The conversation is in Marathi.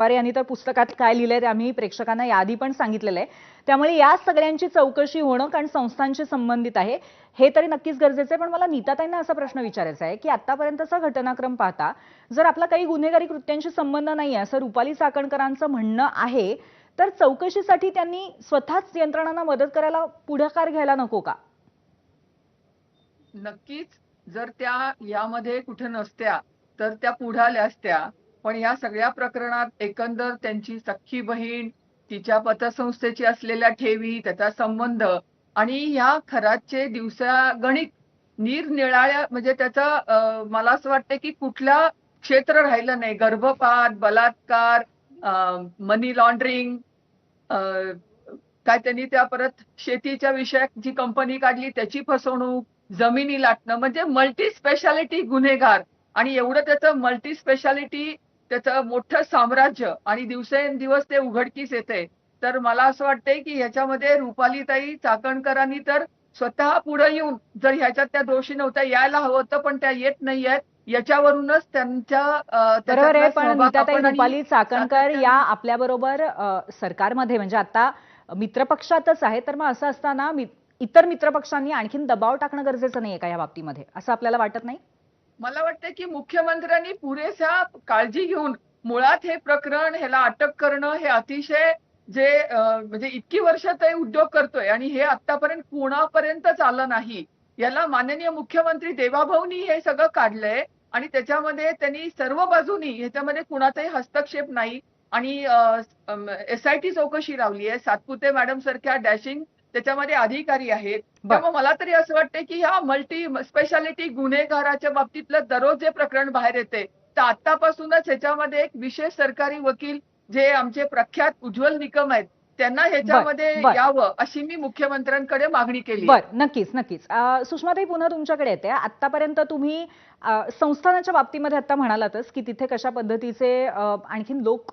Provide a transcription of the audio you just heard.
पवार यांनी तर पुस्तकात काय लिहिलंय ते आम्ही प्रेक्षकांना यादी पण सांगितलेलं आहे. त्यामुळे या सगळ्यांची चौकशी होणं कारण संस्थांशी संबंधित आहे हे तरी नक्कीच गरजेचं आहे. पण मला नीताताईंना असा प्रश्न विचारायचा आहे की आतापर्यंतचा घटनाक्रम पाहता जर आपला काही गुन्हेगारी कृत्यांशी संबंध नाही असं रुपाली चाकणकरांचं म्हणणं आहे, तर चौकशीसाठी त्यांनी स्वतःच यंत्रणांना मदत करायला पुढाकार घ्यायला नको का? नक्कीच. जर त्या यामध्ये कुठे नसत्या तर त्या पुढे आल्या असत्या. पण या सगळ्या प्रकरणात एकंदर त्यांची सख्खी बहीण, तिच्या पतसंस्थेची असलेल्या ठेवी, त्याचा संबंध आणि ह्या खराचे दिवसागणिक निरनिराळ्या म्हणजे त्याचा मला असं वाटतं की कुठलं क्षेत्र राहिलं नाही. गर्भपात, बलात्कार, मनी लॉन्ड्रिंग, काय त्यांनी त्या परत शेतीच्या विषयात जी कंपनी काढली त्याची फसवणूक, जमिनी लाटणं म्हणजे मल्टी स्पेशालिटी गुन्हेगार आणि एवढं त्याचं मल्टी स्पेशालिटी त्याचं मोठं साम्राज्य आणि दिवसेंदिवस ते उघडकीस येते. तर मला असं वाटतंय की ह्याच्यामध्ये रुपालीताई चाकणकरांनी तर स्वतः पुढे येऊन जर ह्याच्यात त्या दोषी नव्हत्या यायला हवं होतं, पण त्या येत नाहीयेत. याच्यावरूनच त्यांच्या बरोबर आहे. त्याच्यातला पण सहभाग नीताताई आपण आणि रुपाली चाकणकर या सातत्याने आपल्याबरोबर सरकारमध्ये म्हणजे आता मित्रपक्षातच आहे, तर मग असं असताना इतर मित्रपक्षांनी आणखीन दबाव टाकणं गरजेचं नाहीये का या बाबतीमध्ये, असं आपल्याला वाटत नाही? मला वाटतं की मुख्यमंत्र्यांनी पुरेशा काळजी घेऊन मुळात हे प्रकरण ह्याला अटक करणं हे अतिशय जे म्हणजे इतकी वर्ष ते उद्योग करतोय आणि हे आतापर्यंत कुणापर्यंतच आलं नाही. याला माननीय मुख्यमंत्री देवाभाऊनी हे सगळं काढलंय आणि त्याच्यामध्ये त्यांनी सर्व बाजूनी ह्याच्यामध्ये कुणाचाही हस्तक्षेप नाही आणि एसआयटी चौकशी लावली आहे. सातपुते मॅडम सारख्या डॅशिंग त्याच्यामध्ये अधिकारी आहेत. बर. त्यामुळे मला तरी असं वाटतं की ह्या मल्टी स्पेशालिटी गुन्हेगाराच्या बाबतीतलं दररोज जे प्रकरण बाहेर येते तर आतापासूनच ह्याच्यामध्ये एक विशेष सरकारी वकील जे आमचे प्रख्यात उज्ज्वल निकम आहेत त्यांना बर. ह्याच्यामध्ये बर. यावं अशी मी मुख्यमंत्र्यांकडे मागणी केली आहे. बर, नक्कीच नक्कीच. सुषमाताई पुन्हा तुमच्याकडे येते. आतापर्यंत तुम्ही संस्थानाच्या बाबतीमध्ये आता म्हणालातच की तिथे कशा पद्धतीचे आणखीन लोक